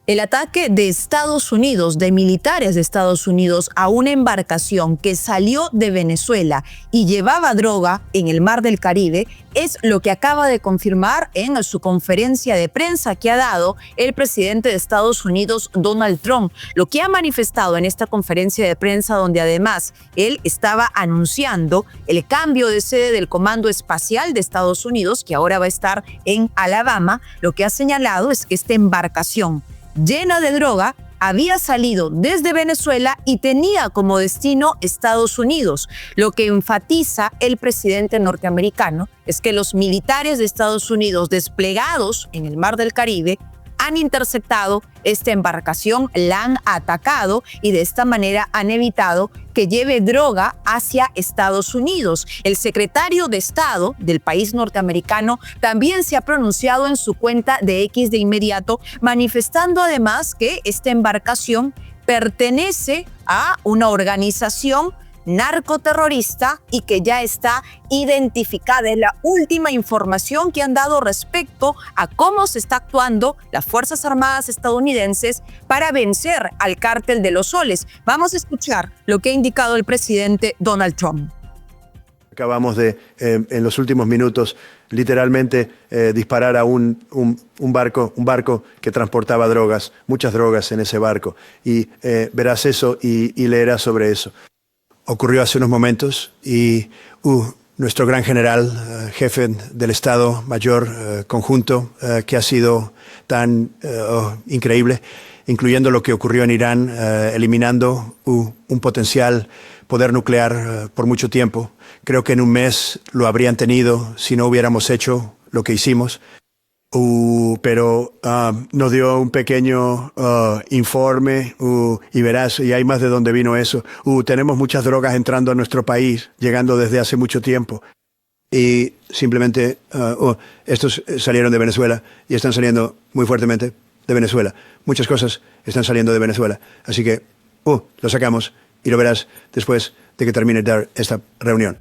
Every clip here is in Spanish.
El ataque de Estados Unidos, de militares de Estados Unidos, a una embarcación que salió de Venezuela y llevaba droga en el Mar del Caribe es lo que acaba de confirmar en su conferencia de prensa que ha dado el presidente de Estados Unidos, Donald Trump. Lo que ha manifestado en esta conferencia de prensa, donde además él estaba anunciando el cambio de sede del Comando Espacial de Estados Unidos, que ahora va a estar en Alabama, lo que ha señalado es que esta embarcación llena de droga había salido desde Venezuela y tenía como destino Estados Unidos. Lo que enfatiza el presidente norteamericano es que los militares de Estados Unidos desplegados en el Mar del Caribe han interceptado esta embarcación, la han atacado y de esta manera han evitado que lleve droga hacia Estados Unidos. El secretario de Estado del país norteamericano también se ha pronunciado en su cuenta de X de inmediato, manifestando además que esta embarcación pertenece a una organización narcoterrorista y que ya está identificada. Es la última información que han dado respecto a cómo se está actuando las Fuerzas Armadas estadounidenses para vencer al cártel de los soles. Vamos a escuchar lo que ha indicado el presidente Donald Trump. Acabamos de, en los últimos minutos, literalmente disparar a un barco que transportaba drogas, muchas drogas en ese barco. Y verás eso y leerás sobre eso. Ocurrió hace unos momentos y nuestro gran general, jefe del Estado Mayor Conjunto, que ha sido tan increíble, incluyendo lo que ocurrió en Irán, eliminando un potencial poder nuclear por mucho tiempo. Creo que en un mes lo habrían tenido si no hubiéramos hecho lo que hicimos. Pero nos dio un pequeño informe y verás, y hay más de dónde vino eso. Tenemos muchas drogas entrando a nuestro país, llegando desde hace mucho tiempo. Y simplemente estos salieron de Venezuela y están saliendo muy fuertemente de Venezuela. Muchas cosas están saliendo de Venezuela. Así que lo sacamos y lo verás después de que termine esta reunión.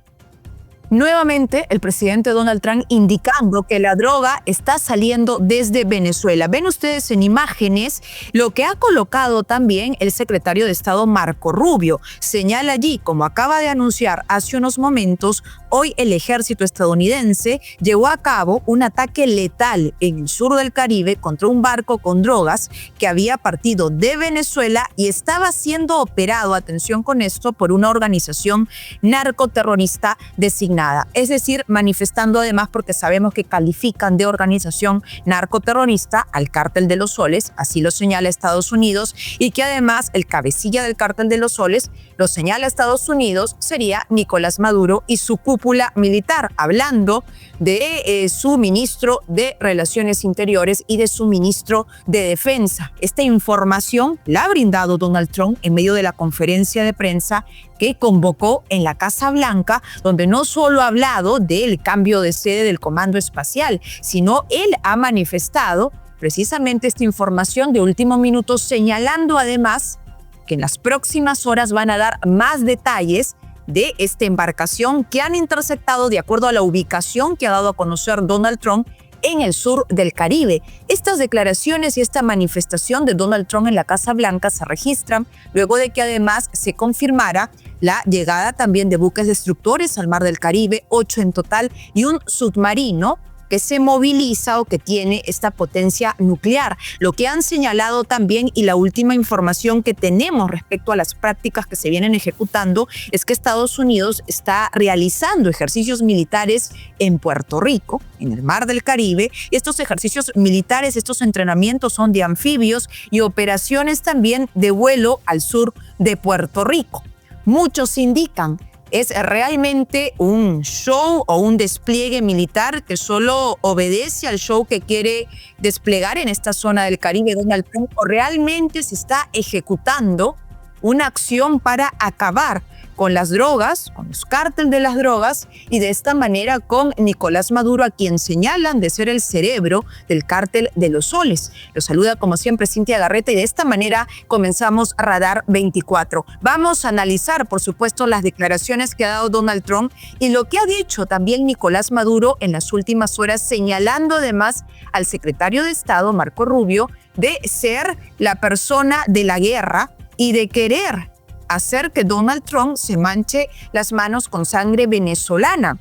Nuevamente, el presidente Donald Trump indicando que la droga está saliendo desde Venezuela. Ven ustedes en imágenes lo que ha colocado también el secretario de Estado Marco Rubio. Señala allí, como acaba de anunciar hace unos momentos, hoy el ejército estadounidense llevó a cabo un ataque letal en el sur del Caribe contra un barco con drogas que había partido de Venezuela y estaba siendo operado, atención con esto, por una organización narcoterrorista designada. Es decir, manifestando además, porque sabemos que califican de organización narcoterrorista al cártel de los soles, así lo señala Estados Unidos, y que además el cabecilla del cártel de los soles, lo señala Estados Unidos, sería Nicolás Maduro y su cúpula militar, hablando de su ministro de Relaciones Interiores y de su ministro de Defensa. Esta información la ha brindado Donald Trump en medio de la conferencia de prensa que convocó en la Casa Blanca, donde no solo ha hablado del cambio de sede del Comando Espacial, sino él ha manifestado precisamente esta información de último minuto, señalando además que en las próximas horas van a dar más detalles de esta embarcación que han interceptado de acuerdo a la ubicación que ha dado a conocer Donald Trump en el sur del Caribe. Estas declaraciones y esta manifestación de Donald Trump en la Casa Blanca se registran luego de que además se confirmara la llegada también de buques destructores al Mar del Caribe, 8 en total, y un submarino que se moviliza o que tiene esta potencia nuclear. Lo que han señalado también, y la última información que tenemos respecto a las prácticas que se vienen ejecutando, es que Estados Unidos está realizando ejercicios militares en Puerto Rico, en el Mar del Caribe, y estos ejercicios militares, estos entrenamientos son de anfibios y operaciones también de vuelo al sur de Puerto Rico. Muchos indican es realmente un show o un despliegue militar que solo obedece al show que quiere desplegar en esta zona del Caribe Donald Trump, o realmente se está ejecutando una acción para acabar con las drogas, con los cárteles de las drogas, y de esta manera con Nicolás Maduro, a quien señalan de ser el cerebro del cártel de los soles. Los saluda como siempre Cintia Garreta, y de esta manera comenzamos Radar 24. Vamos a analizar, por supuesto, las declaraciones que ha dado Donald Trump y lo que ha dicho también Nicolás Maduro en las últimas horas, señalando además al secretario de Estado, Marco Rubio, de ser la persona de la guerra y de querer hacer que Donald Trump se manche las manos con sangre venezolana.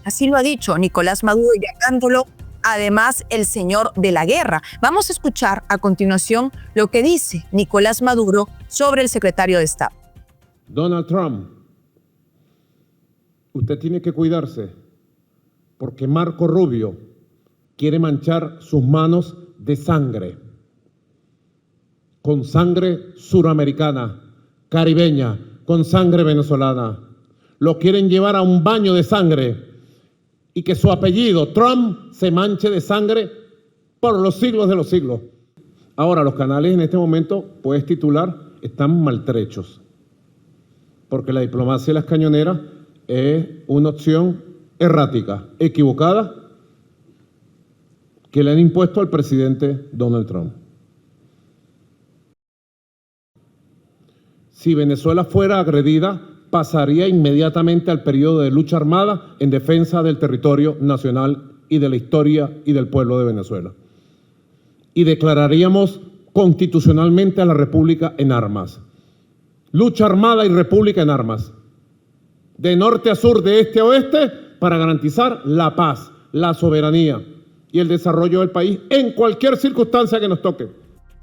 Así lo ha dicho Nicolás Maduro, llamándolo además el señor de la guerra. Vamos a escuchar a continuación lo que dice Nicolás Maduro sobre el secretario de Estado. Donald Trump, usted tiene que cuidarse porque Marco Rubio quiere manchar sus manos de sangre, con sangre suramericana, caribeña, con sangre venezolana. Lo quieren llevar a un baño de sangre y que su apellido, Trump, se manche de sangre por los siglos de los siglos. Ahora, los canales en este momento, puedes titular, están maltrechos, porque la diplomacia de las cañoneras es una opción errática, equivocada, que le han impuesto al presidente Donald Trump. Si Venezuela fuera agredida, pasaría inmediatamente al periodo de lucha armada en defensa del territorio nacional y de la historia y del pueblo de Venezuela. Y declararíamos constitucionalmente a la República en armas. Lucha armada y República en armas. De norte a sur, de este a oeste, para garantizar la paz, la soberanía y el desarrollo del país en cualquier circunstancia que nos toque.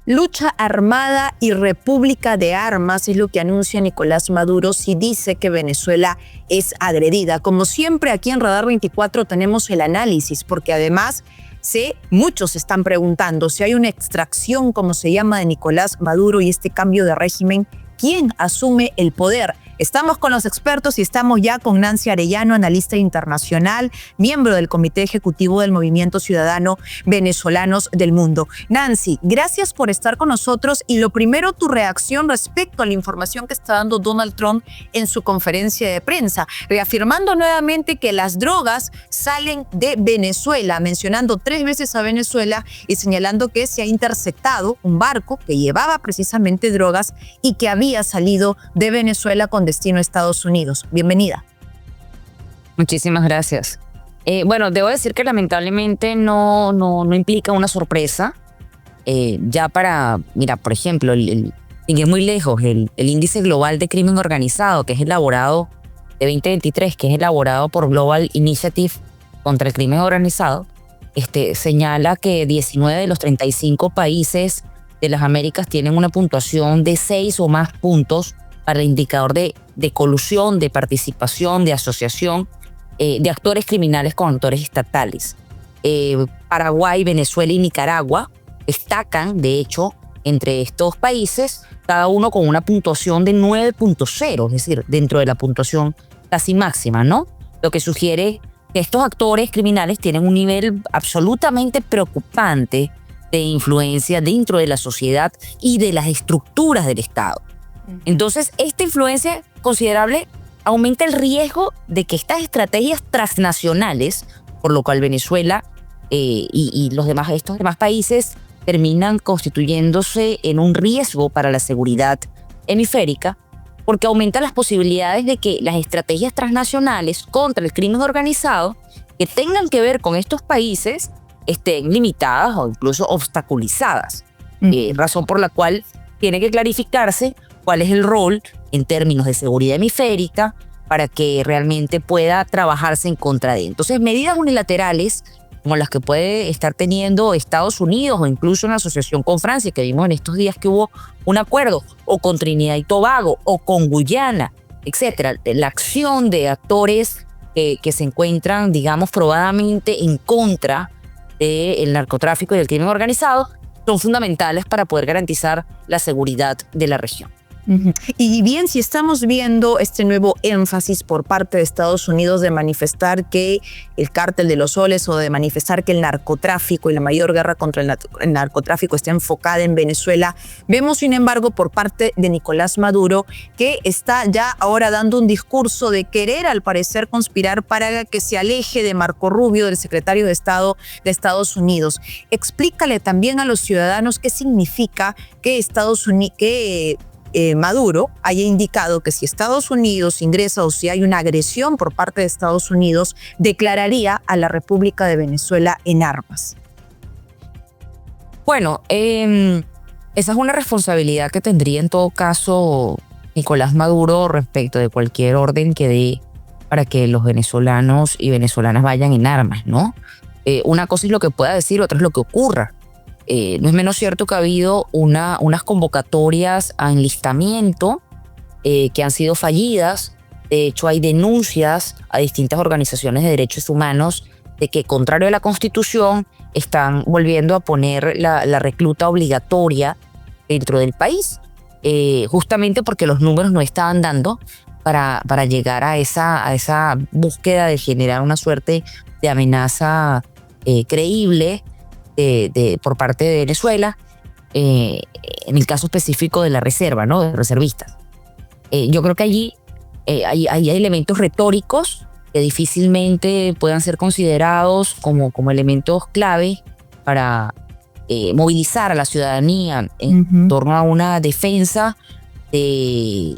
Lucha armada y república de armas es lo que anuncia Nicolás Maduro si dice que Venezuela es agredida. Como siempre, aquí en Radar 24 tenemos el análisis, porque además muchos están preguntando si hay una extracción, como se llama, de Nicolás Maduro y este cambio de régimen, ¿quién asume el poder? Estamos con los expertos y estamos ya con Nancy Arellano, analista internacional, miembro del Comité Ejecutivo del Movimiento Ciudadano Venezolanos del Mundo. Nancy, gracias por estar con nosotros y lo primero, tu reacción respecto a la información que está dando Donald Trump en su conferencia de prensa, reafirmando nuevamente que las drogas salen de Venezuela, mencionando 3 veces a Venezuela y señalando que se ha interceptado un barco que llevaba precisamente drogas y que había salido de Venezuela con destino a Estados Unidos. Bienvenida. Muchísimas gracias. Bueno, debo decir que lamentablemente no implica una sorpresa. Mira, por ejemplo, sin ir muy lejos, el índice global de crimen organizado, que es elaborado de 2023, que es elaborado por Global Initiative contra el crimen organizado, señala que 19 de los 35 países de las Américas tienen una puntuación de 6 o más puntos para el indicador de colusión, de participación, de asociación de actores criminales con actores estatales. Paraguay, Venezuela y Nicaragua destacan, de hecho, entre estos países, cada uno con una puntuación de 9.0, es decir, dentro de la puntuación casi máxima, ¿no? Lo que sugiere que estos actores criminales tienen un nivel absolutamente preocupante de influencia dentro de la sociedad y de las estructuras del Estado. Entonces, esta influencia considerable aumenta el riesgo de que estas estrategias transnacionales, por lo cual Venezuela y estos demás países terminan constituyéndose en un riesgo para la seguridad hemisférica, porque aumenta las posibilidades de que las estrategias transnacionales contra el crimen organizado que tengan que ver con estos países estén limitadas o incluso obstaculizadas. Razón por la cual tiene que clarificarse cuál es el rol en términos de seguridad hemisférica para que realmente pueda trabajarse en contra de. Entonces, medidas unilaterales como las que puede estar teniendo Estados Unidos o incluso en asociación con Francia, que vimos en estos días que hubo un acuerdo, o con Trinidad y Tobago, o con Guyana, etcétera. La acción de actores que se encuentran, digamos, probadamente en contra del narcotráfico y del crimen organizado son fundamentales para poder garantizar la seguridad de la región. Y bien, si estamos viendo este nuevo énfasis por parte de Estados Unidos de manifestar que el cártel de los soles o de manifestar que el narcotráfico y la mayor guerra contra el narcotráfico está enfocada en Venezuela, vemos sin embargo por parte de Nicolás Maduro que está ya ahora dando un discurso de querer al parecer conspirar para que se aleje de Marco Rubio, del secretario de Estado de Estados Unidos. Explícale también a los ciudadanos qué significa que Maduro haya indicado que si Estados Unidos ingresa o si hay una agresión por parte de Estados Unidos, declararía a la República de Venezuela en armas. Bueno, esa es una responsabilidad que tendría en todo caso Nicolás Maduro respecto de cualquier orden que dé para que los venezolanos y venezolanas vayan en armas, ¿no? Una cosa es lo que pueda decir, otra es lo que ocurra. No es menos cierto que ha habido unas convocatorias a enlistamiento que han sido fallidas. De hecho, hay denuncias a distintas organizaciones de derechos humanos de que, contrario a la Constitución, están volviendo a poner la recluta obligatoria dentro del país, justamente porque los números no estaban dando para llegar a esa búsqueda de generar una suerte de amenaza creíble por parte de Venezuela, en el caso específico de la reserva, ¿no? De reservistas. Yo creo que allí hay elementos retóricos que difícilmente puedan ser considerados como elementos clave para movilizar a la ciudadanía en torno a una defensa de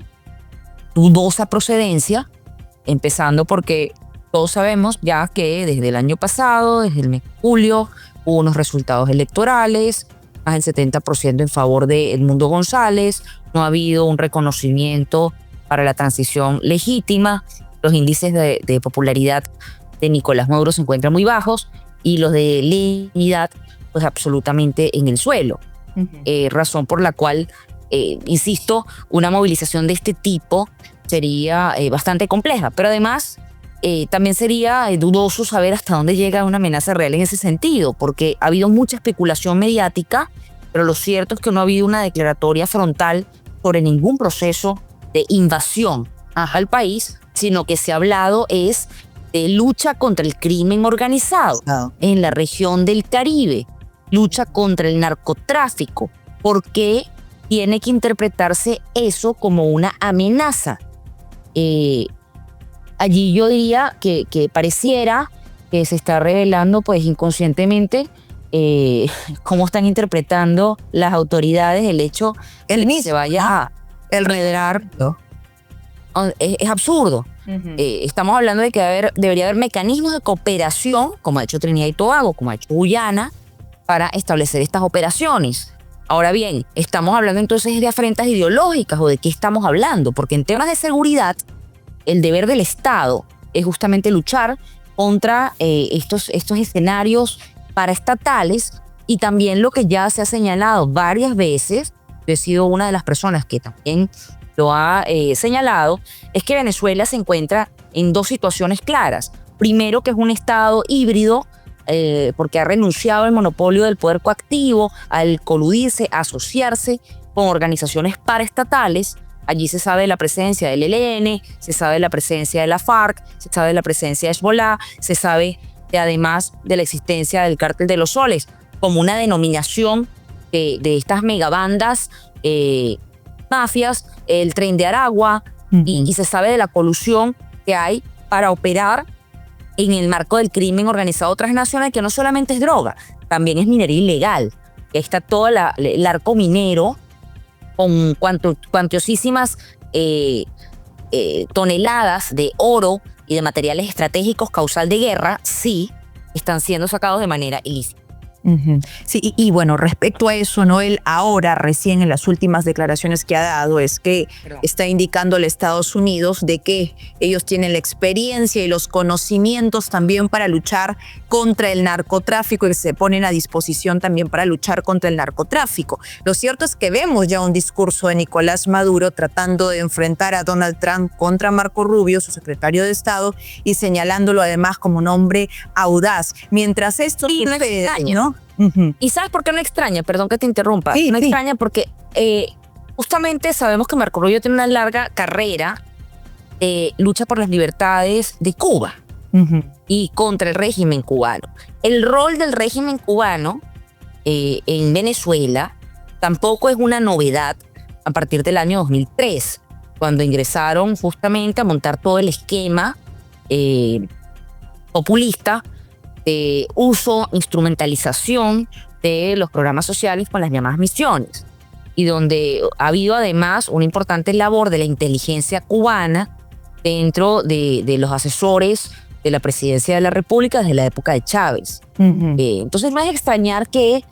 dudosa procedencia, empezando porque todos sabemos ya que desde el año pasado, desde el mes de julio, hubo unos resultados electorales, más del 70% en favor de Edmundo González, no ha habido un reconocimiento para la transición legítima, los índices de popularidad de Nicolás Maduro se encuentran muy bajos y los de legitimidad pues absolutamente en el suelo. Razón por la cual, insisto, una movilización de este tipo sería bastante compleja, pero además también sería dudoso saber hasta dónde llega una amenaza real en ese sentido, porque ha habido mucha especulación mediática, pero lo cierto es que no ha habido una declaratoria frontal sobre ningún proceso de invasión al país, sino que se ha hablado es de lucha contra el crimen organizado en la región del Caribe, lucha contra el narcotráfico. ¿Por qué tiene que interpretarse eso como una amenaza? Allí yo diría que pareciera que se está revelando pues inconscientemente cómo están interpretando las autoridades el hecho de que se vaya a enredar. Es absurdo. Estamos hablando de que debería haber mecanismos de cooperación, como ha hecho Trinidad y Tobago, como ha hecho Guyana, para establecer estas operaciones. Ahora bien, estamos hablando entonces de afrentas ideológicas, o de qué estamos hablando, porque en temas de seguridad, el deber del Estado es justamente luchar contra estos escenarios paraestatales, y también lo que ya se ha señalado varias veces, yo he sido una de las personas que también lo ha señalado, es que Venezuela se encuentra en dos situaciones claras. Primero, que es un Estado híbrido, porque ha renunciado al monopolio del poder coactivo, al coludirse, asociarse con organizaciones paraestatales. Allí se sabe de la presencia del ELN, se sabe de la presencia de la FARC, se sabe de la presencia de Hezbollah, se sabe además de la existencia del Cártel de los Soles, como una denominación de estas megabandas, mafias, el Tren de Aragua, y se sabe de la colusión que hay para operar en el marco del crimen organizado transnacional, que no solamente es droga, también es minería ilegal. Ahí está todo el arco minero con cuantiosísimas toneladas de oro y de materiales estratégicos causal de guerra, sí, están siendo sacados de manera ilícita. Sí, y bueno, respecto a eso, ¿no? Él ahora, recién en las últimas declaraciones que ha dado, es que está indicándole a Estados Unidos de que ellos tienen la experiencia y los conocimientos también para luchar contra el narcotráfico, y se ponen a disposición también para luchar contra el narcotráfico. Lo cierto es que vemos ya un discurso de Nicolás Maduro tratando de enfrentar a Donald Trump contra Marco Rubio, su secretario de Estado, y señalándolo además como un hombre audaz. Mientras esto sucede, ¿no? ¿Y sabes por qué no extraña? Perdón que te interrumpa. No extraña porque justamente sabemos que Marco Rubio tiene una larga carrera de lucha por las libertades de Cuba y contra el régimen cubano. El rol del régimen cubano en Venezuela tampoco es una novedad a partir del año 2003, cuando ingresaron justamente a montar todo el esquema populista de uso, instrumentalización de los programas sociales con las llamadas misiones, y donde ha habido además una importante labor de la inteligencia cubana dentro de los asesores de la presidencia de la República desde la época de Chávez. Entonces no es extrañar que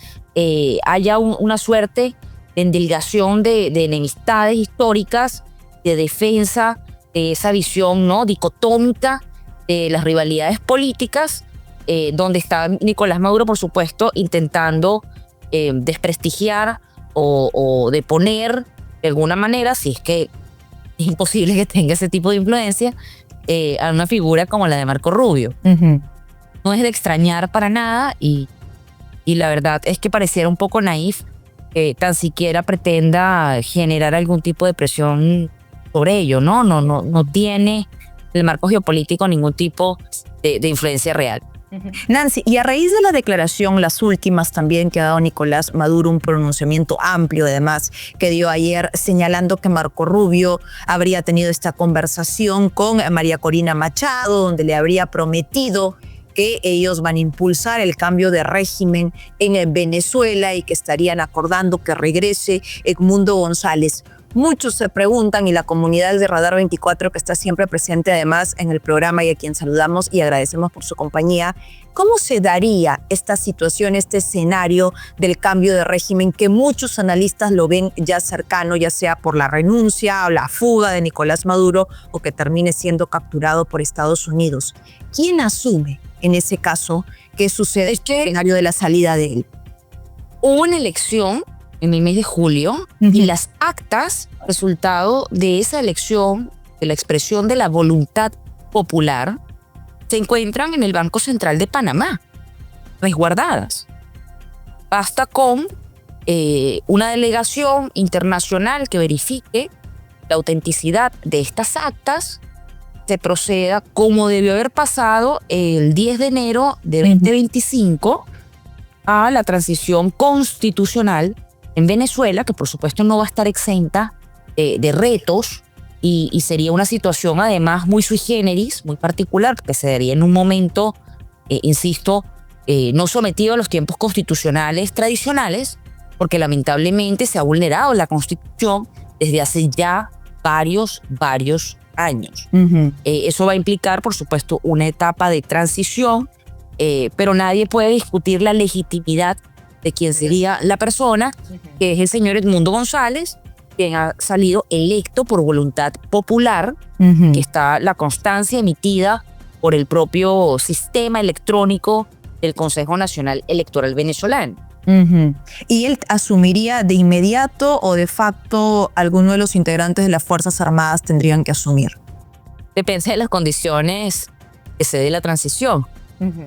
haya una suerte de endilgación de enemistades históricas, de defensa de esa visión, ¿no?, dicotómica de las rivalidades políticas, donde está Nicolás Maduro, por supuesto, intentando desprestigiar o deponer de alguna manera, si es que es imposible que tenga ese tipo de influencia, a una figura como la de Marco Rubio. No es de extrañar para nada y la verdad es que pareciera un poco naif que tan siquiera pretenda generar algún tipo de presión sobre ello, ¿no? No tiene el marco geopolítico ningún tipo de influencia real. Nancy, y a raíz de la declaración, las últimas también que ha dado Nicolás Maduro, un pronunciamiento amplio además que dio ayer señalando que Marco Rubio habría tenido esta conversación con María Corina Machado, donde le habría prometido que ellos van a impulsar el cambio de régimen en Venezuela y que estarían acordando que regrese Edmundo González. Muchos se preguntan, y la comunidad de Radar 24, que está siempre presente además en el programa y a quien saludamos y agradecemos por su compañía, ¿cómo se daría esta situación, este escenario del cambio de régimen que muchos analistas lo ven ya cercano, ya sea por la renuncia o la fuga de Nicolás Maduro o que termine siendo capturado por Estados Unidos? ¿Quién asume en ese caso qué sucede en el escenario de la salida de él? Hubo una elección en el mes de julio y las actas, resultado de esa elección, de la expresión de la voluntad popular, se encuentran en el Banco Central de Panamá, resguardadas. Basta con una delegación internacional que verifique la autenticidad de estas actas, se proceda como debió haber pasado el 10 de enero de 2025 a la transición constitucional en Venezuela, que por supuesto no va a estar exenta de retos y sería una situación además muy sui generis, muy particular, porque se daría en un momento, insisto, no sometido a los tiempos constitucionales tradicionales, porque lamentablemente se ha vulnerado la Constitución desde hace ya varios años. Eso va a implicar, por supuesto, una etapa de transición, pero nadie puede discutir la legitimidad de quién sería la persona, que es el señor Edmundo González, quien ha salido electo por voluntad popular, que está la constancia emitida por el propio sistema electrónico del Consejo Nacional Electoral Venezolano. ¿Y él asumiría de inmediato o de facto alguno de los integrantes de las Fuerzas Armadas tendrían que asumir? Depende de las condiciones que se dé la transición.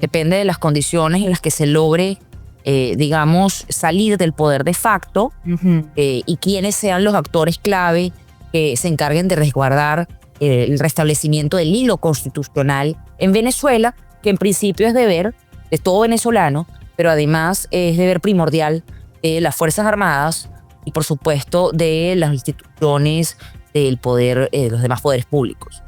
Depende de las condiciones en las que se logre digamos, salir del poder de facto y quiénes sean los actores clave que se encarguen de resguardar el restablecimiento del hilo constitucional en Venezuela, que en principio es deber de todo venezolano, pero además es deber primordial de las Fuerzas Armadas y, por supuesto, de las instituciones del poder, los demás poderes públicos.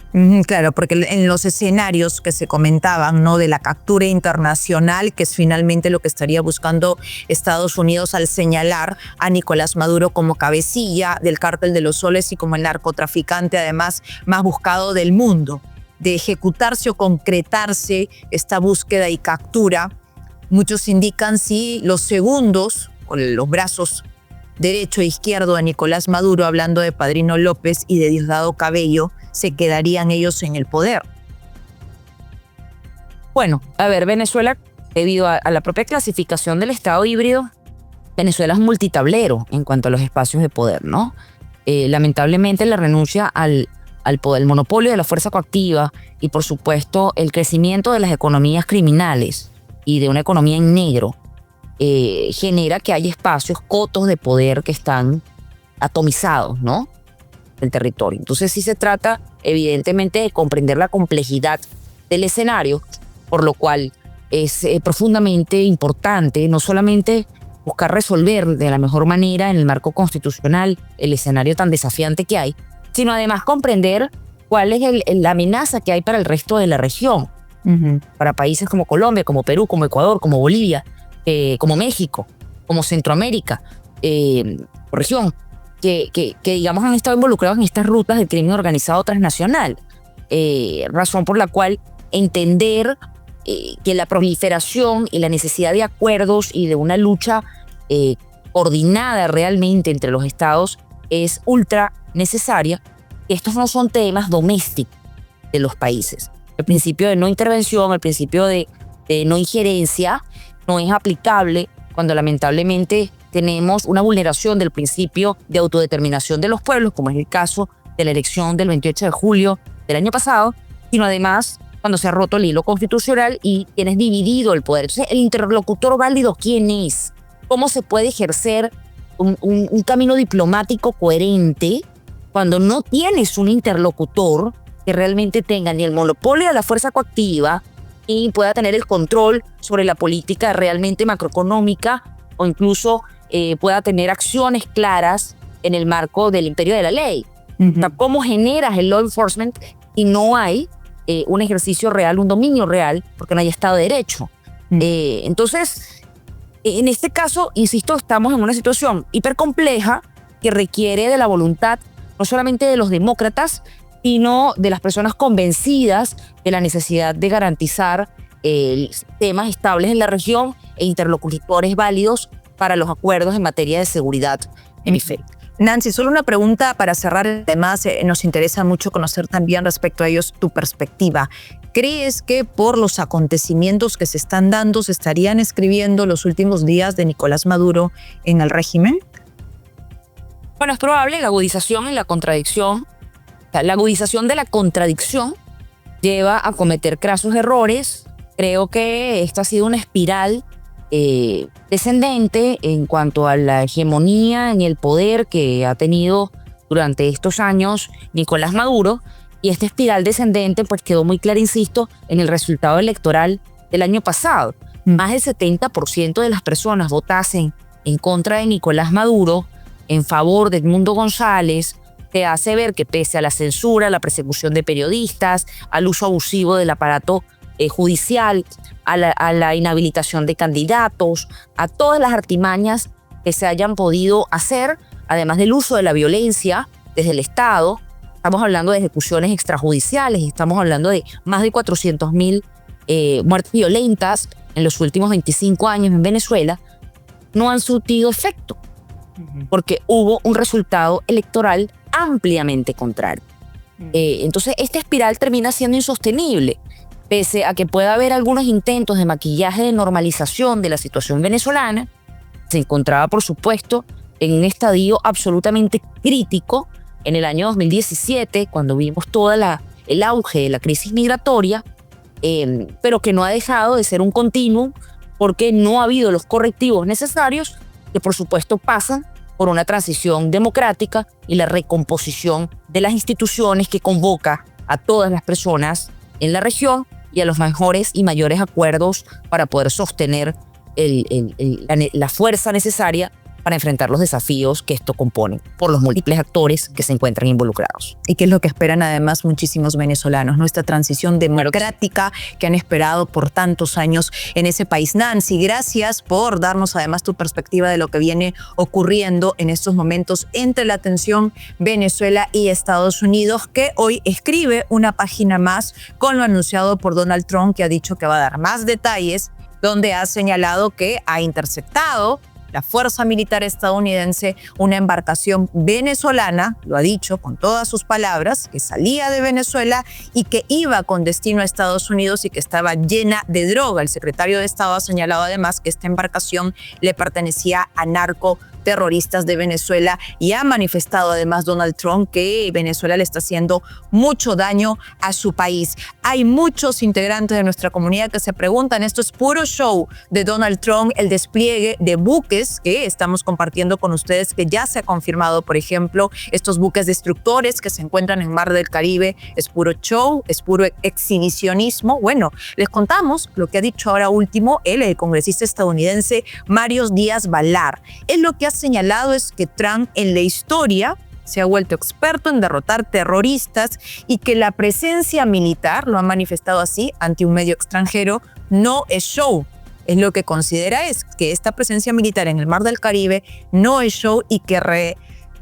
Claro, porque en los escenarios que se comentaban, ¿no?, de la captura internacional, que es finalmente lo que estaría buscando Estados Unidos al señalar a Nicolás Maduro como cabecilla del cártel de los soles y como el narcotraficante además más buscado del mundo, de ejecutarse o concretarse esta búsqueda y captura, muchos indican si los segundos, o los brazos derecho e izquierdo de Nicolás Maduro, hablando de Padrino López y de Diosdado Cabello, se quedarían ellos en el poder. Bueno, a ver, Venezuela, debido a la propia clasificación del Estado híbrido, Venezuela es multitablero en cuanto a los espacios de poder, ¿no? Lamentablemente la renuncia al poder, el monopolio de la fuerza coactiva y, por supuesto, el crecimiento de las economías criminales y de una economía en negro genera que hay espacios, cotos de poder que están atomizados, ¿no?, del territorio. Entonces sí se trata evidentemente de comprender la complejidad del escenario, por lo cual es profundamente importante no solamente buscar resolver de la mejor manera en el marco constitucional el escenario tan desafiante que hay, sino además comprender cuál es la amenaza que hay para el resto de la región, para países como Colombia, como Perú, como Ecuador, como Bolivia, como México, como Centroamérica, región, que digamos han estado involucrados en estas rutas del crimen organizado transnacional, razón por la cual entender que la proliferación y la necesidad de acuerdos y de una lucha coordinada realmente entre los estados es ultra necesaria. Estos no son temas domésticos de los países. El principio de no intervención, el principio de no injerencia no es aplicable cuando lamentablemente tenemos una vulneración del principio de autodeterminación de los pueblos, como es el caso de la elección del 28 de julio del año pasado, sino además cuando se ha roto el hilo constitucional y tienes dividido el poder. Entonces, el interlocutor válido, ¿quién es? ¿Cómo se puede ejercer un camino diplomático coherente cuando no tienes un interlocutor que realmente tenga ni el monopolio de la fuerza coactiva y pueda tener el control sobre la política realmente macroeconómica o incluso pueda tener acciones claras en el marco del imperio de la ley? O sea, ¿cómo generas el law enforcement si no hay un ejercicio real, un dominio real, porque no hay Estado de Derecho? Entonces, en este caso, insisto, estamos en una situación hipercompleja que requiere de la voluntad no solamente de los demócratas, sino de las personas convencidas de la necesidad de garantizar sistemas estables en la región e interlocutores válidos para los acuerdos en materia de seguridad hemisférica. Nancy, solo una pregunta para cerrar. Además, nos interesa mucho conocer también respecto a ellos tu perspectiva. ¿Crees que por los acontecimientos que se están dando se estarían escribiendo los últimos días de Nicolás Maduro en el régimen? Bueno, es probable la agudización en la contradicción. O sea, la agudización de la contradicción lleva a cometer crasos errores. Creo que esta ha sido una espiral descendente en cuanto a la hegemonía en el poder que ha tenido durante estos años Nicolás Maduro. Y esta espiral descendente pues quedó muy clara, insisto, en el resultado electoral del año pasado. Más del 70% de las personas votasen en contra de Nicolás Maduro, en favor de Edmundo González, que hace ver que pese a la censura, a la persecución de periodistas, al uso abusivo del aparato judicial, a la inhabilitación de candidatos, a todas las artimañas que se hayan podido hacer, además del uso de la violencia desde el Estado. Estamos hablando de ejecuciones extrajudiciales, estamos hablando de más de 400.000 muertes violentas en los últimos 25 años en Venezuela. No han surtido efecto, porque hubo un resultado electoral ampliamente contrario. Entonces, esta espiral termina siendo insostenible, pese a que pueda haber algunos intentos de maquillaje de normalización de la situación venezolana. Se encontraba, por supuesto, en un estadio absolutamente crítico en el año 2017, cuando vimos todo el auge de la crisis migratoria, pero que no ha dejado de ser un continuum porque no ha habido los correctivos necesarios que, por supuesto, pasan por una transición democrática y la recomposición de las instituciones que convoca a todas las personas en la región y a los mejores y mayores acuerdos para poder sostener la fuerza necesaria para enfrentar los desafíos que esto compone por los múltiples actores que se encuentran involucrados. Y que es lo que esperan además muchísimos venezolanos, nuestra transición democrática que han esperado por tantos años en ese país. Nancy, gracias por darnos además tu perspectiva de lo que viene ocurriendo en estos momentos entre la tensión Venezuela y Estados Unidos, que hoy escribe una página más con lo anunciado por Donald Trump, que ha dicho que va a dar más detalles, donde ha señalado que ha interceptado la fuerza militar estadounidense una embarcación venezolana, lo ha dicho con todas sus palabras, que salía de Venezuela y que iba con destino a Estados Unidos y que estaba llena de droga. El secretario de Estado ha señalado además que esta embarcación le pertenecía a narcoterroristas de Venezuela y ha manifestado además Donald Trump que Venezuela le está haciendo mucho daño a su país. Hay muchos integrantes de nuestra comunidad que se preguntan, esto es puro show de Donald Trump, el despliegue de buques que estamos compartiendo con ustedes, que ya se ha confirmado, por ejemplo, estos buques destructores que se encuentran en Mar del Caribe, es puro show, es puro exhibicionismo. Bueno, les contamos lo que ha dicho ahora último el congresista estadounidense Mario Díaz-Balart. Él lo que ha señalado es que Trump en la historia se ha vuelto experto en derrotar terroristas y que la presencia militar, lo ha manifestado así ante un medio extranjero, no es show. Es lo que considera es que esta presencia militar en el Mar del Caribe no es show y que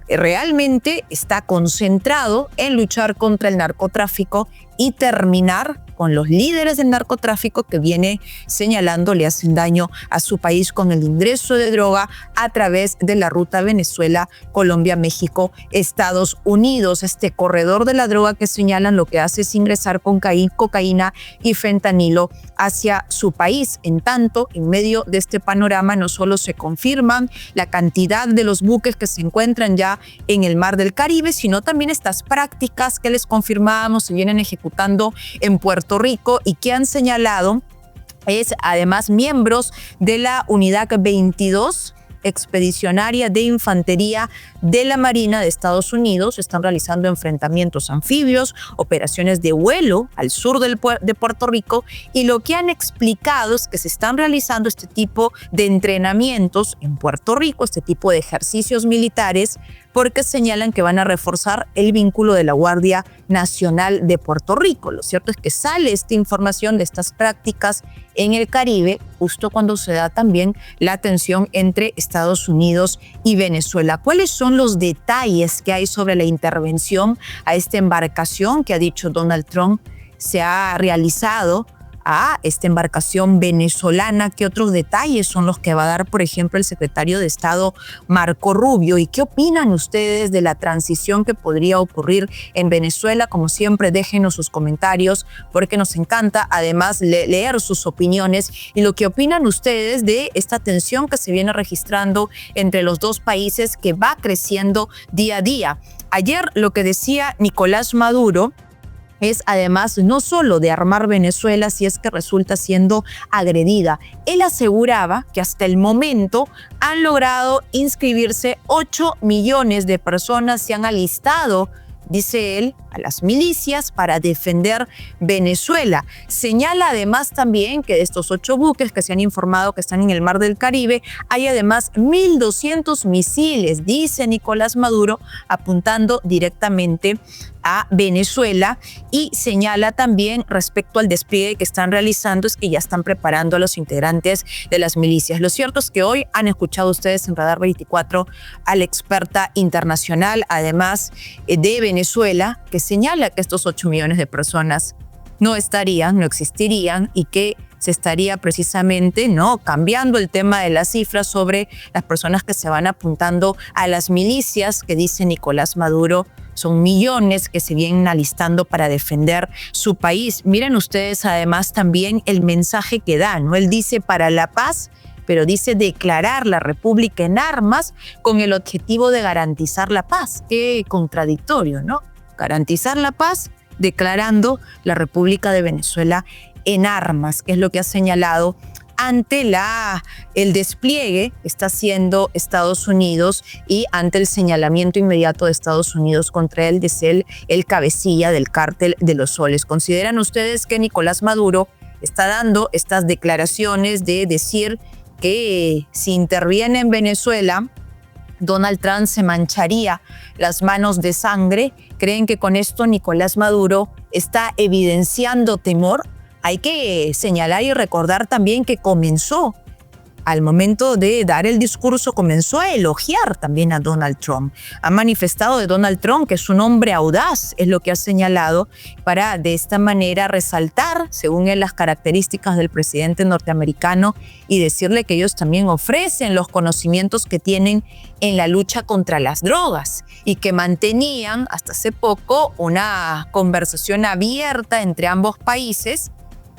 realmente está concentrado en luchar contra el narcotráfico y terminar con los líderes del narcotráfico que viene señalando le hacen daño a su país con el ingreso de droga a través de la ruta Venezuela, Colombia, México, Estados Unidos. Este corredor de la droga que señalan lo que hace es ingresar con cocaína y fentanilo hacia su país. En tanto, en medio de este panorama no solo se confirman la cantidad de los buques que se encuentran ya en el Mar del Caribe, sino también estas prácticas que les confirmábamos se vienen ejecutando en Puerto Rico y que han señalado es además miembros de la Unidad 22 expedicionaria de infantería de la Marina de Estados Unidos. Están realizando enfrentamientos anfibios, operaciones de vuelo al sur de Puerto Rico, y lo que han explicado es que se están realizando este tipo de entrenamientos en Puerto Rico, este tipo de ejercicios militares, porque señalan que van a reforzar el vínculo de la Guardia Nacional de Puerto Rico. Lo cierto es que sale esta información de estas prácticas en el Caribe justo cuando se da también la tensión entre Estados Unidos y Venezuela. ¿Cuáles son los detalles que hay sobre la intervención a esta embarcación que ha dicho Donald Trump se ha realizado a esta embarcación venezolana? ¿Qué otros detalles son los que va a dar, por ejemplo, el secretario de Estado Marco Rubio? ¿Y qué opinan ustedes de la transición que podría ocurrir en Venezuela? Como siempre, déjenos sus comentarios porque nos encanta además leer sus opiniones y lo que opinan ustedes de esta tensión que se viene registrando entre los dos países, que va creciendo día a día. Ayer lo que decía Nicolás Maduro es además no solo de armar Venezuela si es que resulta siendo agredida. Él aseguraba que hasta el momento han logrado inscribirse 8 millones de personas, se han alistado, dice él, a las milicias para defender Venezuela. Señala además también que de estos 8 buques que se han informado que están en el Mar del Caribe, hay además 1.200 misiles, dice Nicolás Maduro, apuntando directamente a Venezuela, y señala también respecto al despliegue que están realizando es que ya están preparando a los integrantes de las milicias. Lo cierto es que hoy han escuchado ustedes en Radar 24 a la experta internacional, además de Venezuela, que señala que estos 8 millones de personas no existirían y que se estaría precisamente cambiando el tema de las cifras sobre las personas que se van apuntando a las milicias, que dice Nicolás Maduro son millones que se vienen alistando para defender su país. Miren ustedes además también el mensaje que da, Él dice para la paz, pero dice declarar la república en armas con el objetivo de garantizar la paz. Qué contradictorio, ¿no? Garantizar la paz declarando la República de Venezuela en armas, que es lo que ha señalado ante el despliegue que está haciendo Estados Unidos y ante el señalamiento inmediato de Estados Unidos contra él de ser el cabecilla del cártel de los soles. ¿Consideran ustedes que Nicolás Maduro está dando estas declaraciones de decir que si interviene en Venezuela, Donald Trump se mancharía las manos de sangre? ¿Creen que con esto Nicolás Maduro está evidenciando temor? Hay que señalar y recordar también que comenzó, al momento de dar el discurso, comenzó a elogiar también a Donald Trump. Ha manifestado de Donald Trump que es un hombre audaz, es lo que ha señalado, para de esta manera resaltar, según él, las características del presidente norteamericano y decirle que ellos también ofrecen los conocimientos que tienen en la lucha contra las drogas y que mantenían hasta hace poco una conversación abierta entre ambos países.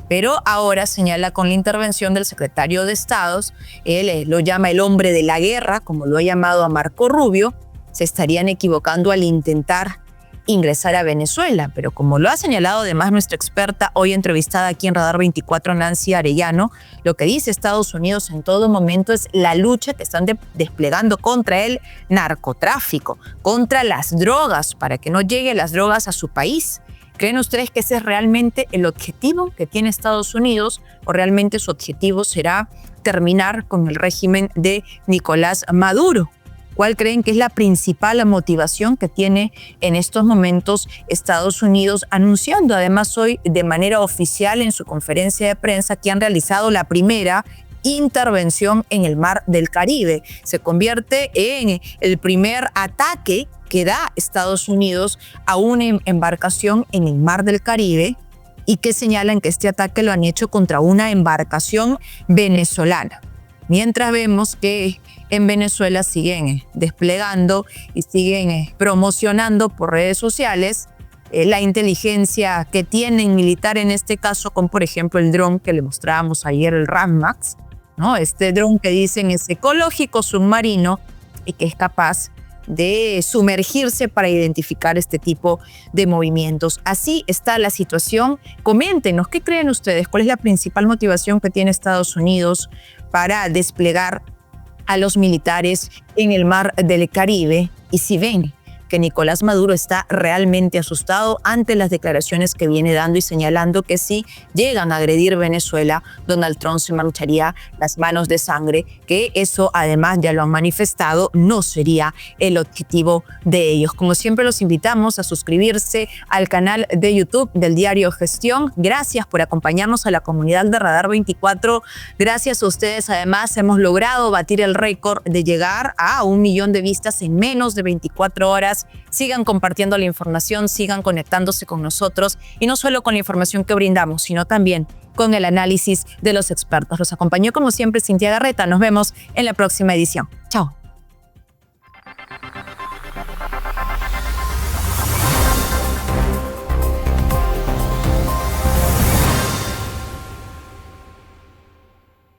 Pero ahora señala con la intervención del secretario de Estado, él lo llama el hombre de la guerra, como lo ha llamado a Marco Rubio, se estarían equivocando al intentar ingresar a Venezuela. Pero como lo ha señalado además nuestra experta hoy entrevistada aquí en Radar 24, Nancy Arellano, lo que dice Estados Unidos en todo momento es la lucha que están desplegando contra el narcotráfico, contra las drogas, para que no lleguen las drogas a su país. ¿Creen ustedes que ese es realmente el objetivo que tiene Estados Unidos o realmente su objetivo será terminar con el régimen de Nicolás Maduro? ¿Cuál creen que es la principal motivación que tiene en estos momentos Estados Unidos, anunciando además hoy de manera oficial en su conferencia de prensa que han realizado la primera intervención en el Mar del Caribe. Se convierte en el primer ataque que da Estados Unidos a una embarcación en el Mar del Caribe y que señalan que este ataque lo han hecho contra una embarcación venezolana. Mientras vemos que en Venezuela siguen desplegando y siguen promocionando por redes sociales la inteligencia que tienen militar en este caso con, por ejemplo, el dron que le mostrábamos ayer, el RAMMAX, ¿no? Este dron que dicen es ecológico, submarino y que es capaz de sumergirse para identificar este tipo de movimientos. Así está la situación. Coméntenos, ¿qué creen ustedes? ¿Cuál es la principal motivación que tiene Estados Unidos para desplegar a los militares en el Mar del Caribe? Y si ven que Nicolás Maduro está realmente asustado ante las declaraciones que viene dando y señalando que si llegan a agredir Venezuela, Donald Trump se mancharía las manos de sangre, que eso además ya lo han manifestado, no sería el objetivo de ellos. Como siempre los invitamos a suscribirse al canal de YouTube del Diario Gestión. Gracias por acompañarnos a la comunidad de Radar 24. Gracias a ustedes además hemos logrado batir el récord de llegar a 1 millón de vistas en menos de 24 horas. Sigan compartiendo la información, sigan conectándose con nosotros y no solo con la información que brindamos, sino también con el análisis de los expertos. Los acompañó como siempre Cintia Garreta. Nos vemos en la próxima edición. Chao.